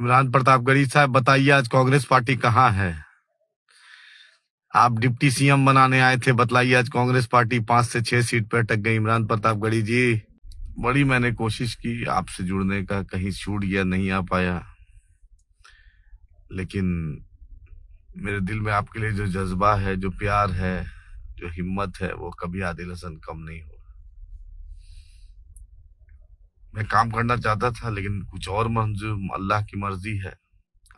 इमरान प्रतापगढ़ी साहब, बताइए आज कांग्रेस पार्टी कहाँ है? आप डिप्टी सीएम बनाने आए थे, बतलाइए आज कांग्रेस पार्टी 5 से 6 सीट पर अटक गई। इमरान प्रतापगढ़ी जी, बड़ी मैंने कोशिश की आपसे जुड़ने का, कहीं छूट गया, नहीं आ पाया, लेकिन मेरे दिल में आपके लिए जो जज्बा है, जो प्यार है, जो हिम्मत है, वो कभी आदिल हसन कम नहीं होगा। मैं काम करना चाहता था, लेकिन कुछ और मंजूर, अल्लाह की मर्जी है,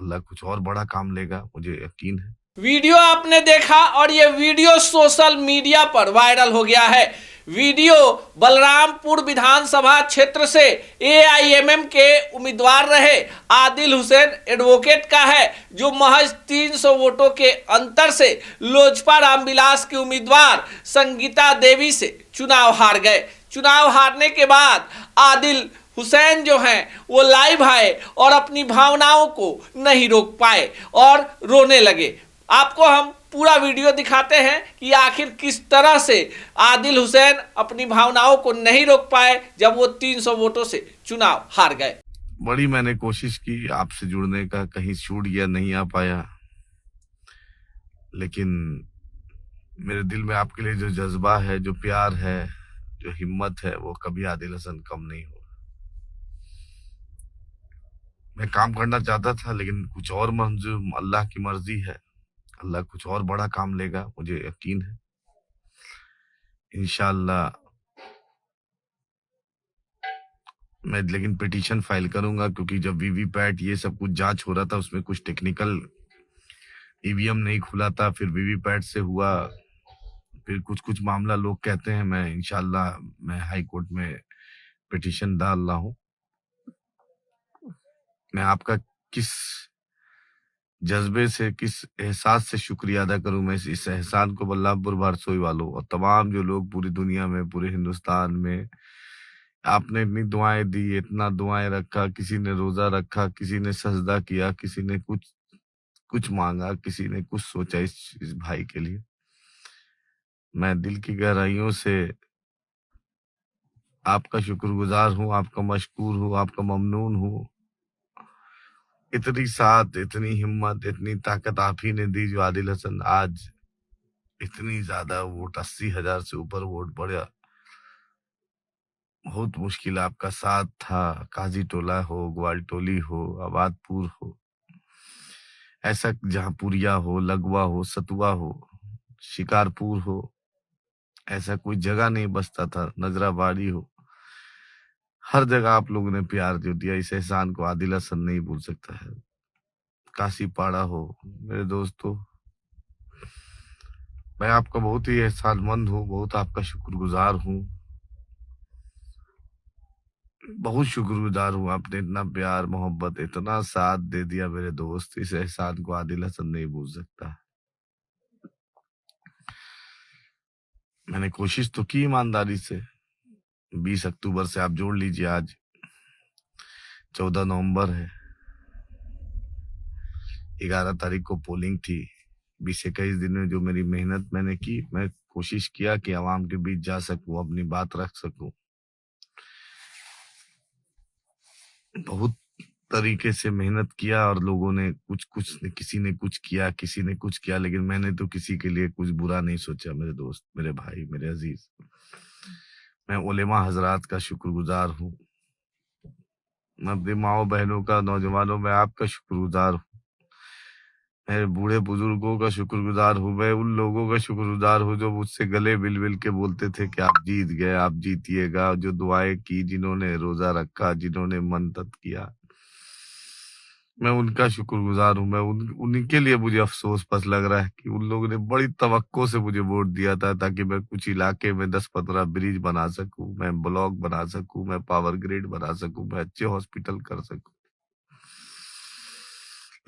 अल्लाह कुछ और बड़ा काम लेगा, मुझे यकीन है। वीडियो आपने देखा और ये वीडियो सोशल मीडिया पर वायरल हो गया है। वीडियो बलरामपुर विधानसभा क्षेत्र से एआईएमएम के उम्मीदवार रहे आदिल हुसैन एडवोकेट का है, जो महज 300 वोटों के अंतर से लोजपा रामविलास की उम्मीदवार संगीता देवी से चुनाव हार गए। चुनाव हारने के बाद आदिल हुसैन जो हैं वो लाइव आए और अपनी भावनाओं को नहीं रोक पाए और रोने लगे। आपको हम पूरा वीडियो दिखाते हैं कि आखिर किस तरह से आदिल हुसैन अपनी भावनाओं को नहीं रोक पाए जब वो 300 वोटों से चुनाव हार गए। बड़ी मैंने कोशिश की आपसे जुड़ने का, कहीं छूट गया, नहीं आ पाया, लेकिन मेरे दिल में आपके लिए जो जज्बा है, जो प्यार है, जो हिम्मत है, वो कभी आदिल हसन कम नहीं होगा। मैं काम करना चाहता था, लेकिन कुछ और मंजूर, अल्लाह की मर्जी है, अल्लाह कुछ और बड़ा काम लेगा, मुझे यकीन है। इंशाअल्लाह मैं लेकिन पिटीशन फाइल करूंगा, क्योंकि जब वीवीपैट ये सब कुछ जांच हो रहा था, उसमें कुछ टेक्निकल ईवीएम नहीं खुला था, फिर वीवीपैट से हुआ, फिर कुछ कुछ मामला लोग कहते हैं। मैं इंशाअल्लाह मैं हाई कोर्ट में पिटीशन डाल रहा हूं। मैं आपका किस जज्बे से, किस एहसास से शुक्रिया अदा करूं। मैं इस एहसान को बल्लभपुर भारसोई वालों और तमाम जो लोग पूरी दुनिया में, पूरे हिंदुस्तान में, आपने इतनी दुआएं दी, इतना दुआएं रखा, किसी ने रोजा रखा, किसी ने सजदा किया, किसी ने कुछ कुछ मांगा, किसी ने कुछ सोचा इस भाई के लिए। मैं दिल की गहराइयों से आपका शुक्रगुजार हूँ, आपका मशकूर हूँ, आपका ममनून हूँ। इतनी साथ, इतनी हिम्मत, इतनी ताकत आप ही ने दी, जो आदिल हसन आज इतनी ज्यादा वोट, 80,000 से ऊपर वोट बढ़ा। बहुत मुश्किल आपका साथ था। काजी टोला हो, ग्वालटोली हो, आबादपुर हो, ऐसा जहाँ पुरिया हो, लगवा हो, सतुआ हो, शिकारपुर हो, ऐसा कोई जगह नहीं बसता था, नजराबाड़ी हो, हर जगह आप लोगों ने प्यार जो दिया, इस एहसान को आदिल हसन नहीं भूल सकता है। काशीपाड़ा हो, मेरे दोस्तों, मैं आपका बहुत ही एहसानमंद हूँ, बहुत आपका शुक्रगुजार हूँ, बहुत शुक्रगुजार हूँ। आपने इतना प्यार, मोहब्बत, इतना साथ दे दिया मेरे दोस्त, इस एहसान को आदिल हसन नहीं भूल सकता। मैंने कोशिश तो की ईमानदारी से। 20 अक्टूबर से आप जोड़ लीजिए, आज 14 नवंबर है, 11 तारीख को पोलिंग थी। 20-21 दिन में जो मेरी मेहनत मैंने की, मैं कोशिश किया कि आवाम के बीच जा सकूं, अपनी बात रख सकूं। बहुत तरीके से मेहनत किया और लोगों ने कुछ किसी ने कुछ किया, किसी ने कुछ किया, लेकिन मैंने तो किसी के लिए कुछ बुरा नहीं सोचा। मेरे दोस्त, मेरे भाई, मेरे अजीज, मैं उलेमा हजरात का शुक्रगुजार हूँ। मैं अपनी माओ बहनों का, नौजवानों में आपका शुक्रगुजार हूँ। मैं बूढ़े बुजुर्गों का शुक्रगुजार हूँ। मैं उन लोगों का शुक्रगुजार हूँ जो मुझसे गले मिल मिल के बोलते थे कि आप जीत गए, आप जीतिएगा, जो दुआएं की, जिन्होंने रोजा रखा, जिन्होंने मन्नत किया, मैं उनका शुक्रगुजार हूँ। मैं उनके लिए मुझे अफसोस बस लग रहा है कि उन लोगों ने बड़ी तवक्को से मुझे वोट दिया था, ताकि मैं कुछ इलाके में 10-15 ब्रिज बना सकूं, मैं ब्लॉक बना सकूं, मैं पावर ग्रिड बना सकूं, मैं अच्छे हॉस्पिटल कर सकूं।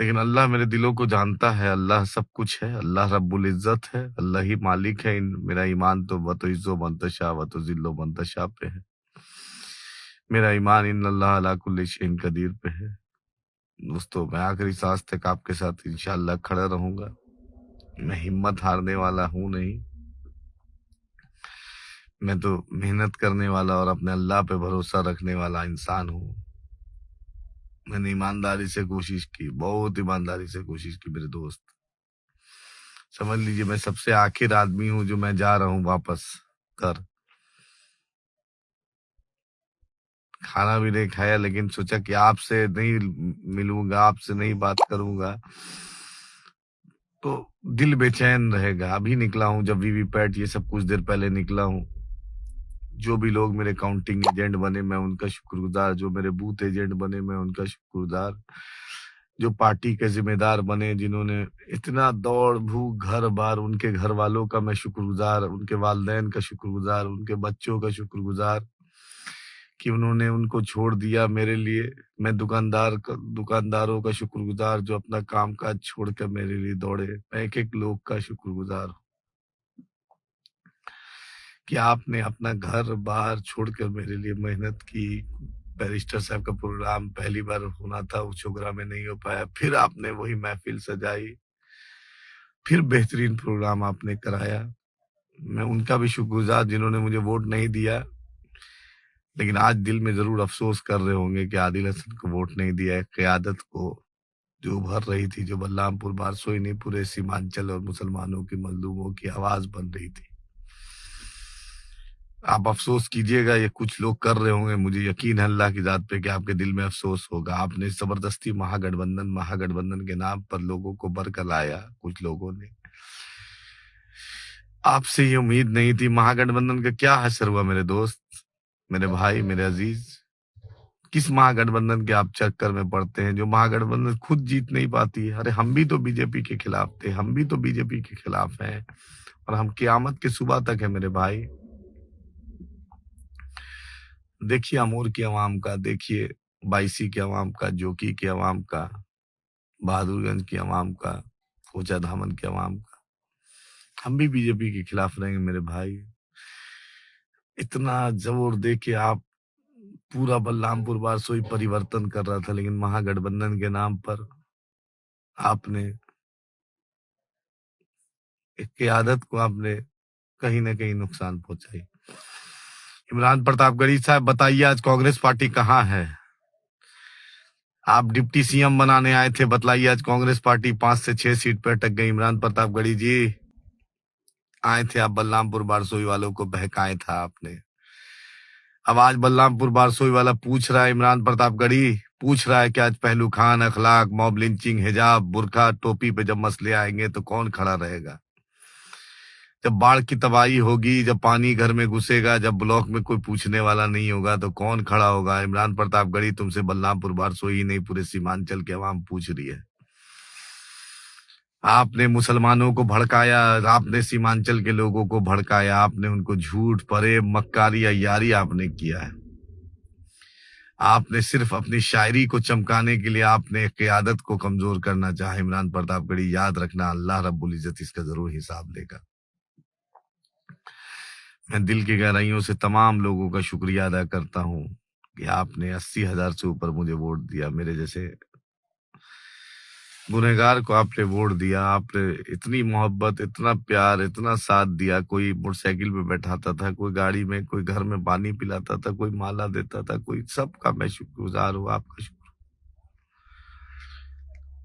लेकिन अल्लाह मेरे दिलों को जानता है, अल्लाह सब कुछ है, अल्लाह रब्बुल इज्जत है, अल्लाह ही मालिक है। मेरा ईमान तो व तो इज्जो मंतशा व तो जिल्लो मंतशा पे है। मेरा ईमान इन अल्लाह अला कुल्ली शैइन कदीर पे है। दोस्तों, मैं आखिरी सांस तक आपके साथ इंशाअल्लाह खड़ा रहूंगा। मैं हिम्मत हारने वाला हूं नहीं। मैं तो मेहनत करने वाला और अपने अल्लाह पे भरोसा रखने वाला इंसान हूं। मैंने ईमानदारी से कोशिश की, बहुत ईमानदारी से कोशिश की मेरे दोस्त। समझ लीजिए मैं सबसे आखिर आदमी हूं जो मैं जा रहा हूं वापस घर। खाना भी नहीं खाया, लेकिन सोचा कि आपसे नहीं मिलूंगा, आपसे नहीं बात करूंगा तो दिल बेचैन रहेगा। अभी निकला हूं, जब वीवीपैट ये सब कुछ देर पहले निकला हूं। जो भी लोग मेरे काउंटिंग एजेंट बने मैं उनका शुक्रगुजार, जो मेरे बूथ एजेंट बने मैं उनका शुक्रगुजार, जो पार्टी के जिम्मेदार बने, जिन्होंने इतना दौड़ भूख घर बार, उनके घर वालों का मैं शुक्रगुजार, उनके वालिदैन का शुक्रगुजार, उनके बच्चों का शुक्रगुजार कि उन्होंने उनको छोड़ दिया मेरे लिए। मैं दुकानदारों का शुक्रगुजार जो अपना कामकाज छोड़कर मेरे लिए दौड़े। मैं एक एक लोग का शुक्रगुजार हूं कि आपने अपना घर बाहर छोड़कर मेरे लिए मेहनत की। बैरिस्टर साहब का प्रोग्राम पहली बार होना था, उछोगरा में नहीं हो पाया, फिर आपने वही महफिल सजाई, फिर बेहतरीन प्रोग्राम आपने कराया। मैं उनका भी शुक्रगुजार जिन्होंने मुझे वोट नहीं दिया, लेकिन आज दिल में जरूर अफसोस कर रहे होंगे कि आदिल हसन को वोट नहीं दिया है। क़यादत को जो उभर रही थी, जो बलरामपुर बारसोई नहीं पूरे सीमांचल और मुसलमानों की मजलूमों की आवाज बन रही थी। आप अफसोस कीजिएगा, ये कुछ लोग कर रहे होंगे, मुझे यकीन है अल्लाह की जात पे कि आपके दिल में अफसोस होगा। आपने जबरदस्ती महागठबंधन के नाम पर लोगों को बरकर लाया। कुछ लोगों ने, आपसे ये उम्मीद नहीं थी। महागठबंधन का क्या असर हुआ मेरे दोस्त, मेरे भाई, मेरे अजीज? किस महागठबंधन के आप चक्कर में पड़ते हैं जो महागठबंधन खुद जीत नहीं पाती है? अरे हम भी तो बीजेपी के खिलाफ थे, हम भी तो बीजेपी के खिलाफ हैं, और हम कियामत के सुबह तक है मेरे भाई। देखिए अमूर की आवाम का, देखिए बाईसी की आवाम का, जोकी की आवाम का, बहादुरगंज की आवाम का, कोचा धामन की आवाम का। हम भी बीजेपी के खिलाफ रहेंगे मेरे भाई। इतना जोर दे के आप पूरा बलरामपुर बारसोई परिवर्तन कर रहा था, लेकिन महागठबंधन के नाम पर आपने एक क़यादत को आपने कहीं ना कहीं नुकसान पहुंचाई। इमरान प्रतापगढ़ी साहब बताइए, आज कांग्रेस पार्टी कहाँ है? आप डिप्टी सीएम बनाने आए थे, बतलाइए आज कांग्रेस पार्टी 5 से 6 सीट पर अटक गई। इमरान प्रतापगढ़ी जी आए थे, आप बलरामपुर बारसोई वालों को बहकाए था आपने। अब आज बलरामपुर बारसोई वाला पूछ रहा है, इमरान प्रतापगढ़ी पूछ रहा है कि आज पहलू खान, अखलाक, मॉब लिंचिंग, हिजाब, बुरखा, टोपी पे जब मसले आएंगे तो कौन खड़ा रहेगा? जब बाढ़ की तबाही होगी, जब पानी घर में घुसेगा, जब ब्लॉक में कोई पूछने वाला नहीं होगा तो कौन खड़ा होगा? इमरान प्रतापगढ़ी तुमसे बलरामपुर बारसोई ही नहीं पूरे सीमांचल के अवाम पूछ रही है। आपने मुसलमानों को भड़काया, आपने सीमांचल के लोगों को भड़काया, आपने उनको झूठ, फरेब, मक्कारी, अय्यारी आपने किया है। आपने सिर्फ अपनी शायरी को चमकाने के लिए आपने क़यादत को कमजोर करना चाहा। इमरान प्रतापगढ़ी याद रखना, अल्लाह रब्बुल इज्जत इसका जरूर हिसाब लेगा। मैं दिल की गहराइयों से तमाम लोगों का शुक्रिया अदा करता हूं कि आपने 80,000 से ऊपर मुझे वोट दिया। मेरे जैसे गुनहगार को आपने वोट दिया। आपने इतनी मोहब्बत, इतना प्यार, इतना साथ दिया। कोई मोटरसाइकिल पे बैठाता था, कोई गाड़ी में, कोई घर में पानी पिलाता था, कोई माला देता था, कोई सबका मैं शुक्रगुजार हूँ। आपका शुक्र,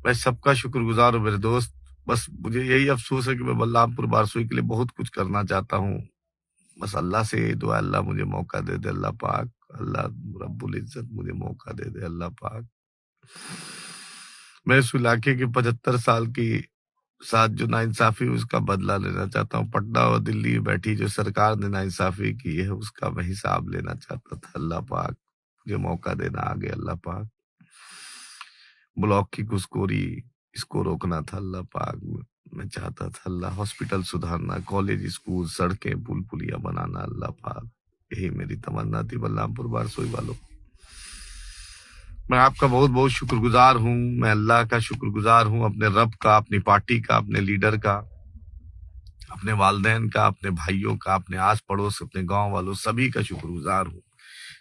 मैं सबका शुक्रगुजार हूँ मेरे दोस्त। बस मुझे यही अफसोस है कि मैं बलरामपुर बारसोई के लिए बहुत कुछ करना चाहता हूँ। बस अल्लाह से यही दुआ, अल्लाह मुझे मौका दे दे, अल्लाह पाक, अल्लाह रब्बुल इज्जत मुझे मौका दे दे, अल्लाह पाक। मैं इस इलाके की 75 साल की साथ जो नाइंसाफी हुई उसका बदला लेना चाहता हूँ। पटना और दिल्ली में बैठी जो सरकार ने नाइंसाफी की है उसका मैं हिसाब लेना चाहता था। अल्लाह पाक मुझे मौका देना आगे, अल्लाह पाक। ब्लॉक की घुसखोरी इसको रोकना था, अल्लाह पाक। मैं चाहता था अल्लाह हॉस्पिटल सुधारना, कॉलेज, स्कूल, सड़कें, पुल पुलिया बनाना, अल्लाह पाक। यही मेरी तमन्ना थी बलरामपुर बारसोई वालों। मैं आपका बहुत बहुत शुक्रगुजार हूँ। मैं अल्लाह का शुक्रगुजार हूँ, अपने रब का, अपनी पार्टी का, अपने लीडर का, अपने वालिदैन का, अपने भाइयों का, अपने आस पड़ोस, अपने गांव वालों, सभी का शुक्रगुजार हूँ।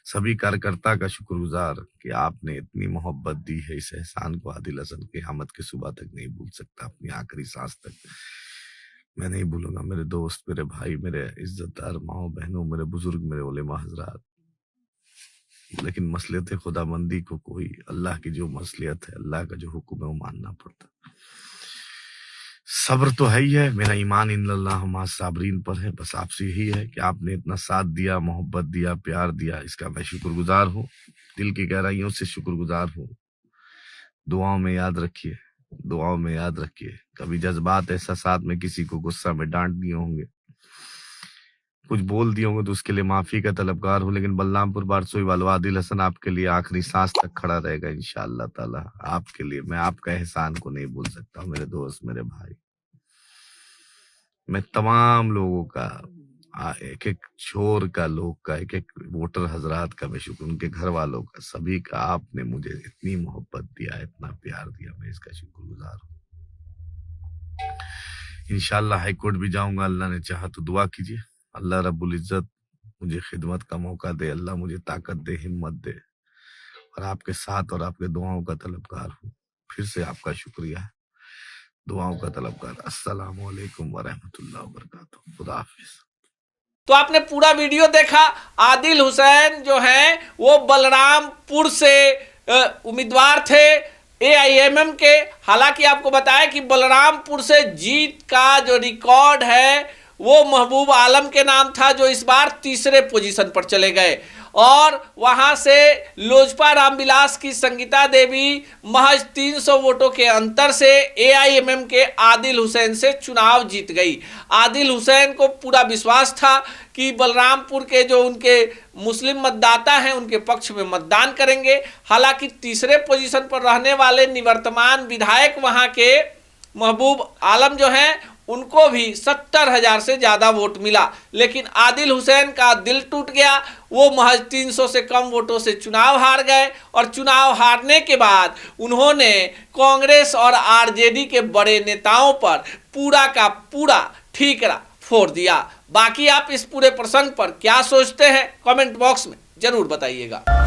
सभी कार्यकर्ता का शुक्रगुजार कि आपने इतनी मोहब्बत दी है। इस एहसान को आदिल हसन क़यामत की सुबह तक नहीं भूल सकता, अपनी आखिरी सांस तक मैं नहीं भूलूंगा। मेरे दोस्त, मेरे भाई, मेरे इज्जतदार माओ बहनों, मेरे बुजुर्ग, मेरे उलेमा हजरात, लेकिन मसलियत खुदाबंदी को कोई, अल्लाह की जो मसलियत है, अल्लाह का जो हुक्म है वो मानना पड़ता। सब्र तो है ही है, मेरा ईमान इन्नल्लाह माअस साबरीन पर है। बस आपसे यही है कि आपने इतना साथ दिया, मोहब्बत दिया, प्यार दिया, इसका मैं शुक्रगुजार हूँ, दिल की गहराइयों से शुक्रगुजार हूँ। दुआओं में याद रखिए, दुआओं में याद रखिए। कभी जज्बात एहसासात में किसी को गुस्सा में डांट दिए होंगे, कुछ बोल दिए होंगे, तो उसके लिए माफी का तलबगार हूँ। लेकिन बलरामपुर बारसोई वाला आदिल हसन आपके लिए आखिरी सांस तक खड़ा रहेगा इंशाअल्लाह ताला। आपके लिए मैं आपका एहसान को नहीं भूल सकता मेरे दोस्त, मेरे भाई। मैं तमाम लोगों का, एक एक छोर का लोग का, एक एक वोटर हजरात का मैं शुक्र, उनके घर वालों का, सभी का। आपने मुझे इतनी मोहब्बत दिया, इतना प्यार दिया, मैं इसका शुक्रगुजार हूँ। इंशाअल्लाह हाई कोर्ट भी जाऊंगा, अल्लाह ने चाहा तो दुआ कीजिए, अल्लाह रब्बुल इज्जत मुझे खिदमत का मौका दे, अल्लाह मुझे ताकत दे, हिम्मत दे, और आपके साथ और आपके दुआओं का तलबगार हूँ। फिर से आपका शुक्रिया, दुआओं का तलबगार। अस्सलामु अलैकुम वरहमतुल्लाहि वबरकातुहू। खुदा हाफिज। तो आपने पूरा वीडियो देखा। आदिल हुसैन जो हैं वो बलरामपुर से उम्मीदवार थे AIMM के। हालांकि आपको बताया कि बलरामपुर से जीत का जो रिकॉर्ड है वो महबूब आलम के नाम था, जो इस बार तीसरे पोजीशन पर चले गए। और वहां से लोजपा रामविलास की संगीता देवी महज 300 वोटों के अंतर से AIMM के आदिल हुसैन से चुनाव जीत गई। आदिल हुसैन को पूरा विश्वास था कि बलरामपुर के जो उनके मुस्लिम मतदाता हैं उनके पक्ष में मतदान करेंगे। हालांकि तीसरे पोजीशन पर रहने वाले निवर्तमान विधायक वहां के महबूब आलम जो हैं उनको भी 70,000 से ज़्यादा वोट मिला, लेकिन आदिल हुसैन का दिल टूट गया। वो महज 300 से कम वोटों से चुनाव हार गए, और चुनाव हारने के बाद उन्होंने कांग्रेस और RJD के बड़े नेताओं पर पूरा का पूरा ठीकरा फोड़ दिया। बाकी आप इस पूरे प्रसंग पर क्या सोचते हैं, कमेंट बॉक्स में जरूर बताइएगा।